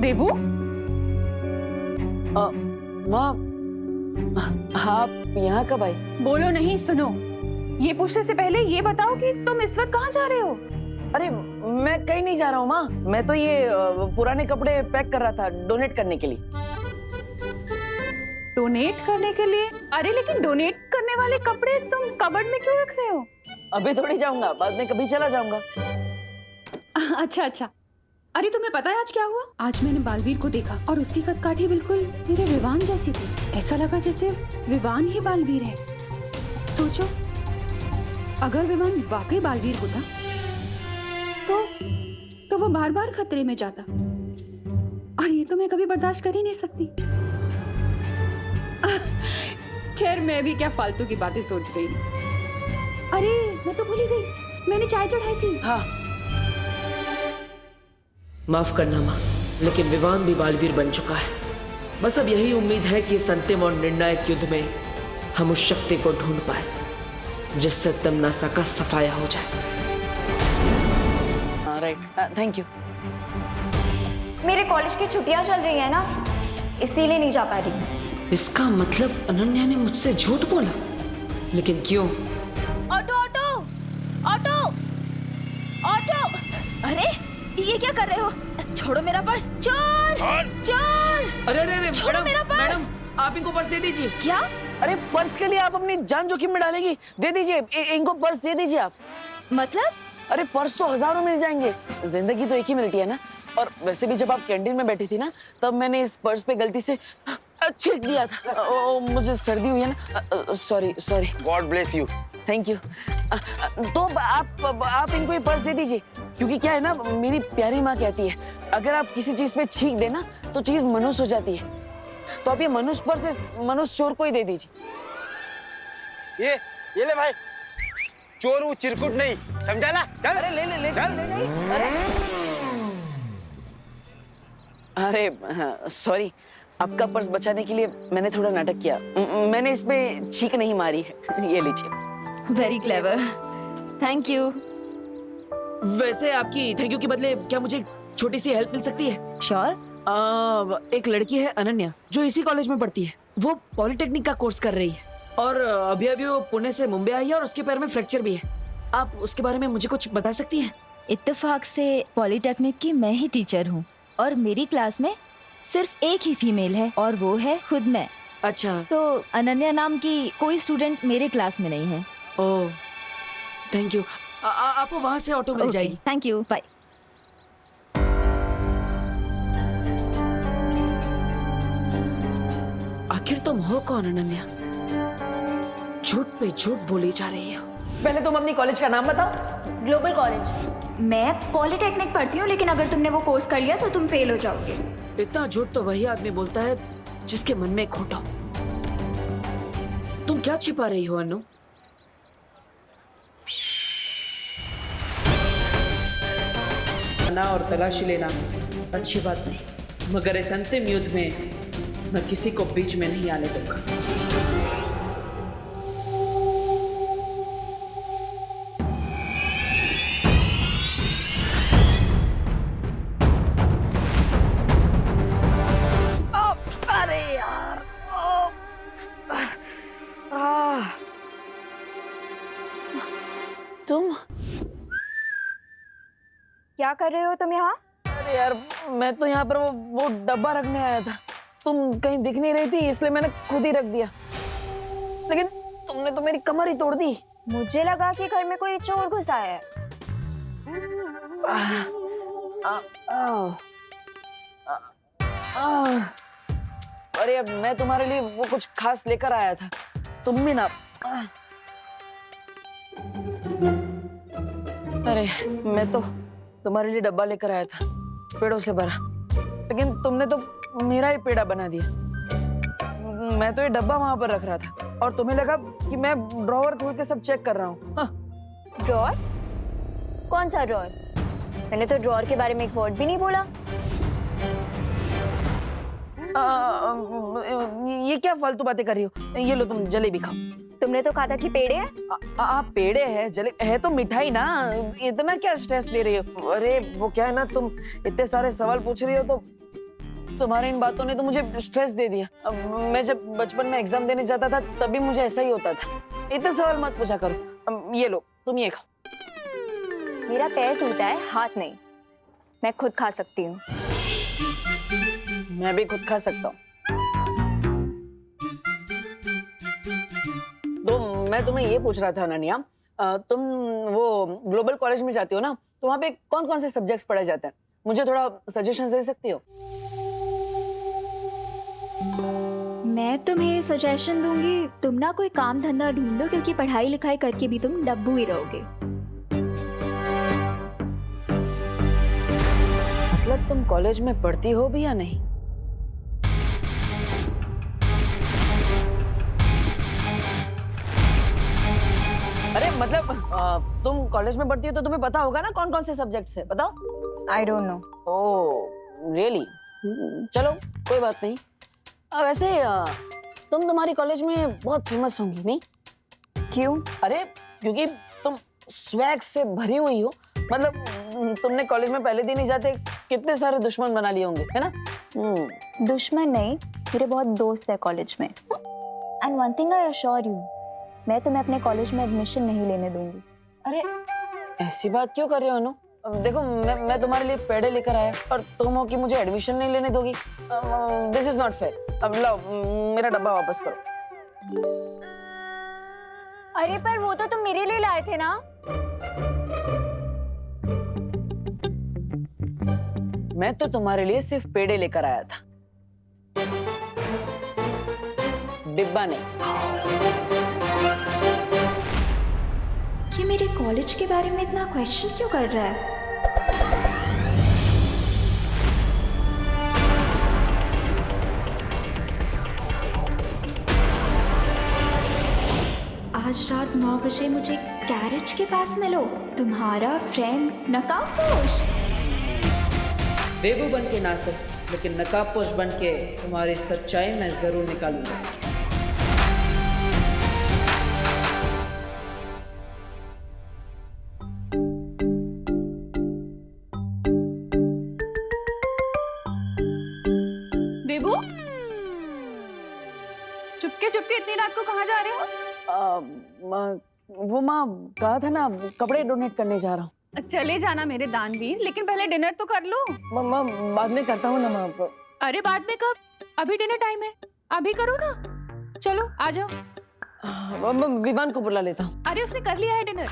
देवू, माँ, आप यहाँ कब आई? बोलो नहीं, सुनो। ये पूछने से पहले ये बताओ कि तुम इस वक्त कहाँ जा रहे हो? अरे मैं कहीं नहीं जा रहा हूँ माँ, मैं तो ये पुराने कपड़े पैक कर रहा था डोनेट करने के लिए। डोनेट करने के लिए? अरे लेकिन डोनेट करने वाले कपड़े तुम कबर्ड में क्यों रख रहे हो? अभी थोड़ी जाऊंगा, बाद में कभी चला जाऊंगा। अच्छा अच्छा। अरे तुम्हें पता है आज क्या हुआ? आज मैंने बालवीर को देखा और उसकी कदकाठी बिल्कुल मेरे विवान जैसी थी। ऐसा लगा जैसे विवान ही बालवीर है। सोचो, अगर विवान वाकई बालवीर होता तो वो बार बार खतरे में जाता, और ये तो मैं कभी बर्दाश्त कर ही नहीं सकती। खैर, मैं भी क्या फालतू की बातें सोच रही हूँ। अरे मैं तो भूल ही गई, मैंने चाय चढ़ाई थी। हाँ, माफ करना माँ, लेकिन विवान भी बालवीर बन चुका है। बस अब यही उम्मीद है कि इस अंतिम और निर्णायक युद्ध में हम उस शक्ति को ढूंढ पाए जिससे तमनासा का सफाया हो जाए। Right, thank you. मेरे कॉलेज की छुट्टियां चल रही है ना, इसीलिए नहीं जा पा रही। इसका मतलब अनन्या ने मुझसे झूठ बोला, लेकिन क्यों? Auto auto auto auto! अरे ये क्या कर रहे हो? छोड़ो मेरा पर्स! चोर चोर! अरे अरे अरे छोड़ो मेरा पर्स! मैडम, आप इनको पर्स दे दीजिए। क्या? अरे पर्स के लिए आप अपनी जान जोखिम में डालेंगी? दे दीजिए, इनको पर्स दे दीजिए आप। मतलब? अरे पर्स तो हजारों मिल जाएंगे, जिंदगी तो एक ही मिलती है ना। और वैसे भी जब आप कैंटीन में बैठी थी ना, तब मैंने इस पर्स पे गलती से छींट दिया था। मुझे सर्दी हुई है ना, sorry sorry. God bless you. Thank you. तो आप इनको ये पर्स दे दीजिए, क्योंकि क्या है ना, मेरी प्यारी माँ कहती है, अगर आप किसी चीज पे छींक देना तो चीज मनुष्य हो जाती है। तो आप ये मनुष्य पर्स मनुष्य चोर को ही दे दीजिए। ये ले भाई, चोर वो चिरकुट नहीं, समझा ना? चल। अरे ले चल। अरे सॉरी, आपका पर्स बचाने के लिए मैंने थोड़ा नाटक किया। मैंने इस पे छींक नहीं मारी है। ये लीजिए। Very clever, thank you. वैसे आपकी थैंक यू के बदले क्या मुझे छोटी सी हेल्प मिल सकती है? श्योर। एक लड़की है अनन्या, जो इसी कॉलेज में पढ़ती है। वो पॉलिटेक्निक का कोर्स कर रही है और अभी अभी वो पुणे से मुंबई आई है और उसके पैर में फ्रैक्चर भी है। आप उसके बारे में मुझे कुछ बता सकती हैं? इत्तेफाक से पॉलिटेक्निक की मैं ही टीचर हूँ और मेरी क्लास में सिर्फ एक ही फीमेल है और वो है खुद मैं। अच्छा, तो अनन्या नाम की कोई स्टूडेंट मेरे क्लास में नहीं है। Oh thank you. आपको वहाँ से ऑटो मिल जाएगी। Thank you, bye. आखिर तुम हो कौन अनन्या? झूठ पे झूठ बोली जा रही है। पहले तुम अपनी कॉलेज का नाम बताओ। Global college. मैं पॉलिटेक्निक पढ़ती हूँ, लेकिन अगर तुमने वो कोर्स कर लिया तो तुम फेल हो जाओगे। इतना झूठ तो वही आदमी बोलता है जिसके मन में खोट हो। तुम क्या छिपा रही हो अनु? और तलाशी लेना अच्छी बात नहीं, मगर इस अंतिम युद्ध में मैं किसी को बीच में नहीं आने दूंगा। अरे यार, तुम क्या कर रहे हो तुम यहाँ? अरे यार, मैं तो यहाँ पर वो डब्बा रखने आया था। तुम कहीं दिख नहीं रही थी, इसलिए मैंने खुद ही रख दिया। लेकिन तुमने तो मेरी कमर ही तोड़ दी। मुझे लगा कि घर में कोई चोर घुसा है। अरे यार, मैं तुम्हारे लिए वो कुछ खास लेकर आया था, तुम भी ना। अरे मैं तो तुम्हारे लिए डब्बा लेकर आया था, पेड़ों से भरा, लेकिन तुमने तो मेरा ही पेड़ा बना दिया। मैं तो ये डब्बा वहां पर रख रहा था और तुम्हें लगा कि मैं ड्रॉवर खोल के सब चेक कर रहा हूँ। ड्रॉर? कौन सा ड्रॉर? मैंने तो ड्रॉर के बारे में एक वर्ड भी नहीं बोला। ये क्या फालतू बातें कर रही हो? ये लो, तुम जलेबी खाओ। तुमने तो कहा था कि पेड़े हैं। पेड़े है, जले है तो मिठाई ना, इतना क्या स्ट्रेस ले रही हो? अरे वो क्या है ना, तुम इतने सारे सवाल पूछ रही हो तो तुम्हारी इन बातों ने तो मुझे स्ट्रेस दे दिया। अब मैं जब बचपन में एग्जाम देने जाता था तभी मुझे ऐसा ही होता था। इतने सवाल मत पूछा करो। ये लो, तुम ये खाओ। मेरा पैर टूटा है, हाथ नहीं। मैं खुद खा सकती हूँ। मैं भी खुद खा सकता हूँ। तो मैं तुम्हें ये पूछ रहा था अनन्या, तुम वो ग्लोबल कॉलेज में जाती हो ना, तो वहाँ पे कौन कौन से सब्जेक्ट्स पढ़ाए जाते हैं? मुझे थोड़ा सजेशन दे सकती हो? मैं तुम्हें सजेशन दूंगी, तुम ना कोई काम धंधा ढूंढो, क्योंकि पढ़ाई लिखाई करके भी तुम डब्बू ही रहोगे। मतलब तुम कॉलेज में पढ़ती हो भी या नहीं? अरे मतलब तुम कॉलेज में पढ़ती हो तो तुम्हें पता होगा ना कौन कौन से सब्जेक्ट्स है, बताओ। I don't know. Oh really? चलो कोई बात नहीं। वैसे तुम्हारी कॉलेज में बहुत फेमस होंगी नहीं? क्यों? अरे क्योंकि तुम स्वैग से भरी हुई हो। मतलब तुमने कॉलेज में पहले दिन ही जाते कितने सारे दुश्मन बना लिए होंगे, है ना? दुश्मन नहीं, मेरे बहुत दोस्त है कॉलेज में। And one thing I assure you, मैं तुम्हें अपने कॉलेज में एडमिशन नहीं लेने दूंगी। अरे ऐसी बात क्यों कर रहे हो अनु? देखो मैं तुम्हारे लिए पेड़े लेकर आया और तुम हो कि मुझे एडमिशन नहीं लेने दोगी। This is not fair. अब लो मेरा डब्बा वापस करो। अरे पर वो तो तुम मेरे लिए लाए थे ना। मैं तो तुम्हारे लिए सिर्फ पेड़े लेकर आया था, डिब्बा नहीं। ये मेरे कॉलेज के बारे में इतना क्वेश्चन क्यों कर रहा है? आज रात 9 बजे मुझे गैरेज के पास मिलो, तुम्हारा फ्रेंड नकाबपोश। देवू बन के ना सक, लेकिन नकाबपोश बन के तुम्हारी सच्चाई मैं जरूर निकालूंगा। देबू, चुपके चुपके इतनी रात को कहाँ जा रहे हो? वो माँ कहा था ना, कपड़े डोनेट करने जा रहा हूँ। चले जाना मेरे दानवीर, लेकिन पहले डिनर तो कर लो। माँ बाद में करता हूँ ना माँ। अरे बाद में कब? अभी डिनर टाइम है, अभी करो ना। चलो आ जाओ। मैं विवान को बुला लेता हूँ। अरे उसने कर लिया है डिनर,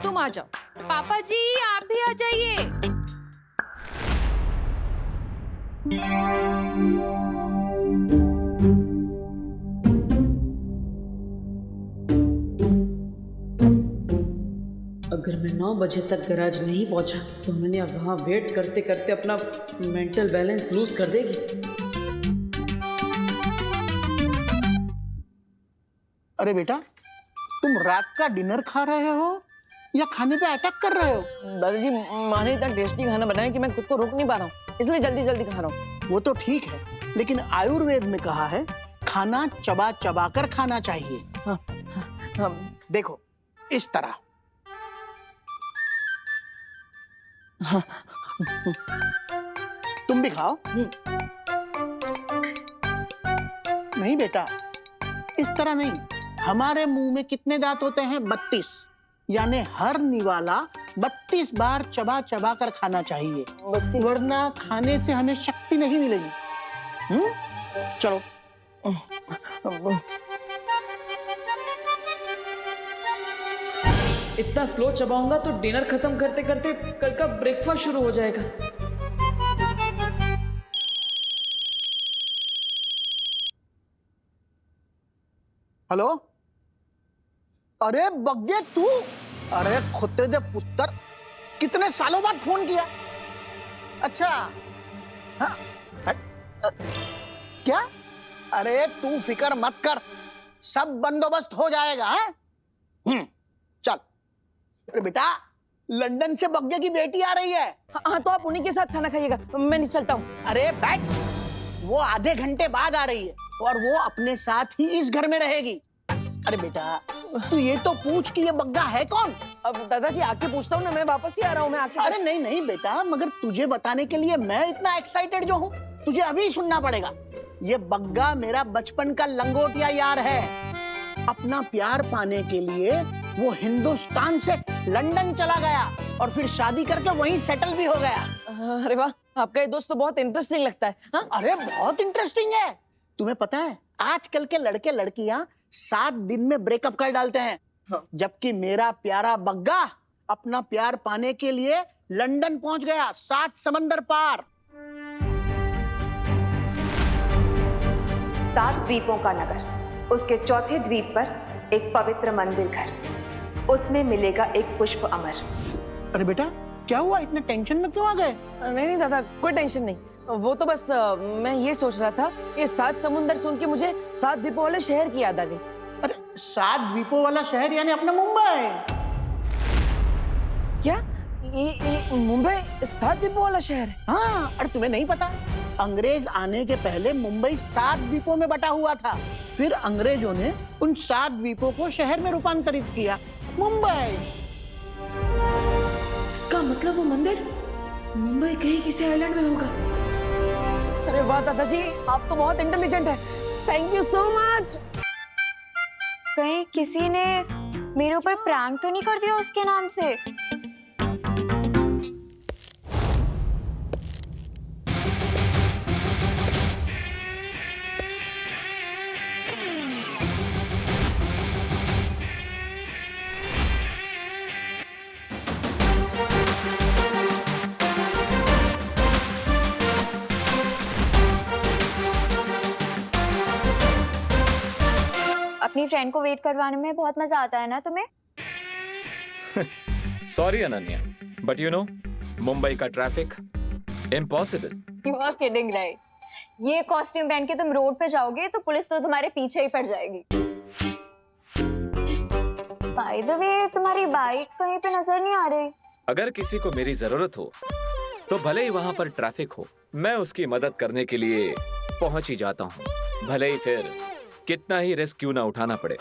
तुम आ जाओ। पापा जी आप भी आ जाइए। अगर मैं 9 बजे तक गैराज नहीं पहुंचा तो अनन्या वहां वेट करते करते अपना मेंटल बैलेंस लूज कर देगी। अरे बेटा, तुम रात का डिनर खा रहे हो या खाने पे अटैक कर रहे हो? दादाजी माँ ने इतना टेस्टी खाना बनाया कि मैं खुद को रोक नहीं पा रहा हूँ, इसलिए जल्दी जल्दी खा रहा हूँ। वो तो ठीक है, लेकिन आयुर्वेद में कहा है खाना चबा चबा कर खाना चाहिए। हाँ। देखो इस तरह। तुम भी खाओ। नहीं बेटा, इस तरह नहीं। हमारे मुंह में कितने दांत होते हैं? 32। यानी हर निवाला 32 बार चबा चबा कर खाना चाहिए, वरना खाने से हमें शक्ति नहीं मिलेगी। चलो। इतना स्लो चबाऊंगा तो डिनर खत्म करते करते कल का ब्रेकफास्ट शुरू हो जाएगा। हेलो, अरे बग्गे तू, अरे खुदे दे पुत्र, कितने सालों बाद फोन किया? अच्छा, हाँ, क्या? अरे तू फिक्र मत कर, सब बंदोबस्त हो जाएगा। चल। अरे बेटा, लंदन से बग्गे की बेटी आ रही है। हाँ तो आप उन्हीं के साथ खाना खाइएगा, मैं नहीं चलता हूँ। अरे बैठ, वो आधे घंटे बाद आ रही है और वो अपने साथ ही इस घर में रहेगी। अरे बेटा, तू ये तो पूछ कि ये बग्गा है कौन? अब दादाजी आके पूछता हूँ ना, मैं वापस ही आ रहा हूँ। मैं आके अरे नहीं नहीं बेटा, मगर तुझे बताने के लिए मैं इतना एक्साइटेड जो हूँ। तुझे अभी सुनना पड़ेगा। ये बग्गा मेरा बचपन का लंगोटिया यार है। अपना प्यार पाने के लिए वो हिंदुस्तान से लंदन चला गया और फिर शादी करके वहीं सेटल भी हो गया। अरे वाह, आपका ये दोस्त तो बहुत इंटरेस्टिंग लगता है। हाँ? अरे बहुत इंटरेस्टिंग है। तुम्हें पता है आजकल के लड़के लड़कियां 7 दिन में ब्रेकअप कर डालते हैं, जबकि मेरा प्यारा बग्गा अपना प्यार पाने के लिए लंदन पहुंच गया, 7 समंदर पार। 7 द्वीपों का नगर, उसके चौथे द्वीप पर एक पवित्र मंदिर घर, उसमें मिलेगा एक पुष्प अमर। अरे बेटा क्या हुआ, इतने टेंशन में क्यों आ गए? नहीं दादा, कोई टेंशन नहीं। वो तो बस मैं ये सोच रहा था, ये 7 समुंदर सुन के मुझे 7 द्वीपों वाले शहर की याद आ गई। अरे 7 द्वीपों वाला शहर यानी अपना मुंबई। क्या ये मुंबई 7 द्वीपों वाला शहर है? हाँ, अरे तुम्हें नहीं पता, अंग्रेज आने के पहले मुंबई 7 द्वीपों में बटा हुआ था। फिर अंग्रेजों ने उन 7 द्वीपों को शहर में रूपांतरित किया, मुंबई। इसका मतलब वो मंदिर मुंबई कहीं किसी आइलैंड में होगा। अरे वाह दादाजी, आप तो बहुत इंटेलिजेंट है। Thank you so much. कहीं किसी ने मेरे ऊपर प्रैंक तो नहीं कर दिया उसके नाम से? अपनी फ्रेंड को वेट करवाने में बहुत मजा आता है ना तुम्हें? Sorry Ananya, but you know Mumbai का traffic impossible. You are kidding right? ये कॉस्ट्यूम पहन के तुम रोड पे जाओगे तो पुलिस तो तुम्हारे पीछे ही पड़ जाएगी। बाय द वे, तुम्हारी बाइक कहीं पे नजर नहीं आ रही। अगर किसी को मेरी जरूरत हो तो भले ही वहां पर ट्रैफिक हो, मैं उसकी मदद करने के लिए पहुंच ही जाता हूं, भले ही फिर कितना ही रिस्क क्यों ना उठाना पड़े।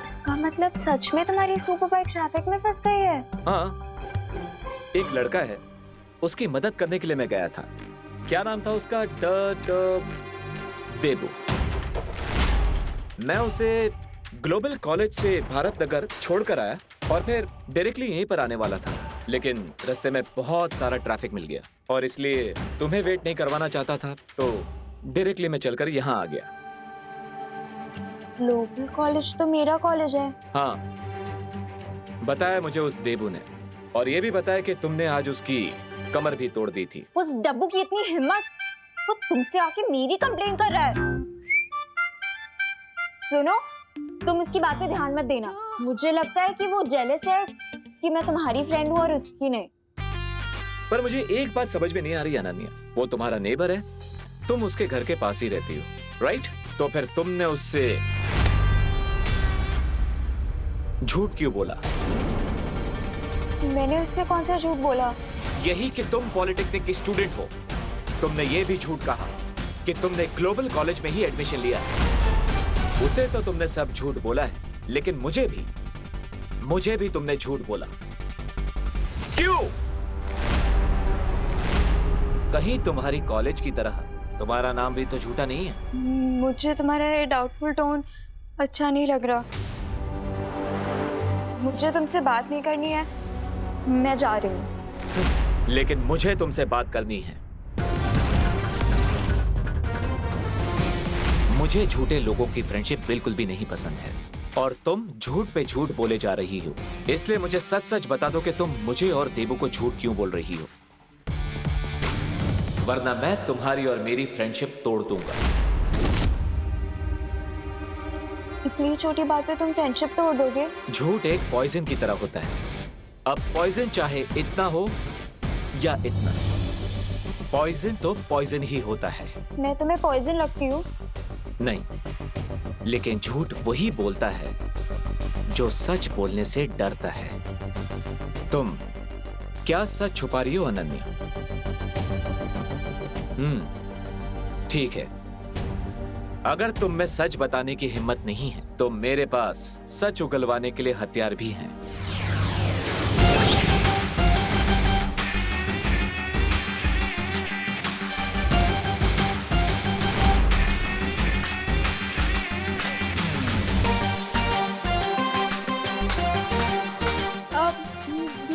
इसका मतलब सच में तुम्हारी सुपर बाइक ट्रैफिक में फंस गई है? हाँ, एक लड़का है, उसकी मदद करने के लिए मैं गया था। क्या नाम था उसका? देबू। मैं उसे ग्लोबल कॉलेज से भारत नगर छोड़कर आया और फिर डायरेक्टली यहीं पर आने वाला था, लेकिन रास्ते में बहुत सारा ट्रैफिक मिल गया और इसलिए तुम्हें वेट नहीं करवाना चाहता था, तो डायरेक्टली मैं चलकर यहाँ आ गया। ग्लोबल कॉलेज तो मेरा कॉलेज है। हाँ, बताया मुझे उस देबू ने, और ये भी बताया कि तुमने आज उसकी कमर भी तोड़ दी थी। उस डब्बू की इतनी हिम्मत, वो तुमसे आके मेरी कंप्लेन कर रहा है। सुनो, तुम इसकी बात पे ध्यान मत देना। मुझे लगता है कि वो जेलस है कि मैं तुम्हारी फ्रेंड हूँ और उसकी नहीं। पर मुझे एक बात समझ में नहीं आ रही अनन्या, वो तुम्हारा नेबर है, तुम उसके घर के पास ही रहती हो, राइट? तो फिर तुमने उससे झूठ क्यों बोला? मैंने उससे कौन सा झूठ बोला? यही कि तुम पॉलिटेक्निक की स्टूडेंट हो। तुमने ये भी झूठ कहा कि तुमने ग्लोबल कॉलेज में ही एडमिशन लिया है। उसे तो तुमने सब झूठ बोला है, लेकिन मुझे भी तुमने झूठ बोला। क्यों? कहीं तुम्हारी कॉलेज की तरह तुम्हारा नाम भी तो झूठा नहीं है। मुझे तुम्हारा ये डाउटफुल टोन अच्छा नहीं लग रहा। मुझे तुमसे बात नहीं करनी है, मैं जा रही हूँ। लेकिन मुझे तुमसे बात करनी है। मुझे झूठे लोगों की फ्रेंडशिप बिल्कुल भी नहीं पसंद है, और तुम झूठ पे झूठ बोले जा रही हो। इसलिए मुझे सच सच बता दो कि तुम मुझे और देबू को झूठ क्यों बोल रही हो, वरना मैं तुम्हारी और मेरी फ्रेंडशिप तोड़ दूंगा। इतनी छोटी बात पे तुम फ्रेंडशिप तोड़ दोगे? झूठ एक पॉइजन की तरह होता है। अब पॉइजन चाहे इतना हो या इतना, पॉइजन तो पॉइजन ही होता है। मैं तुम्हें पॉइजन लगती हूँ? नहीं, लेकिन झूठ वही बोलता है जो सच बोलने से डरता है। तुम क्या सच छुपा रही हो अनन्या? ठीक है, अगर तुम में सच बताने की हिम्मत नहीं है तो मेरे पास सच उगलवाने के लिए हथियार भी हैं।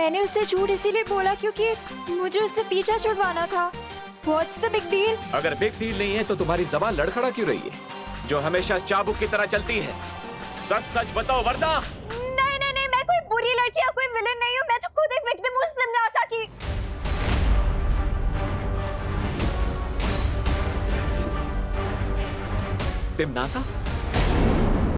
मैंने उससे झूठ इसीलिए बोला क्योंकि मुझे उससे पीछा छुड़वाना था। What's the big deal? अगर बिग डील नहीं है तो तुम्हारी जबान लड़खड़ा क्यों रही है, जो हमेशा चाबुक की तरह चलती है? सच सच बताओ वरना। नहीं नहीं नहीं, मैं कोई बुरी लड़की या कोई विलन नहीं हूँ। मैं तो खुद एक विक्टिम हूँ तिमनासा की। तिमनासा?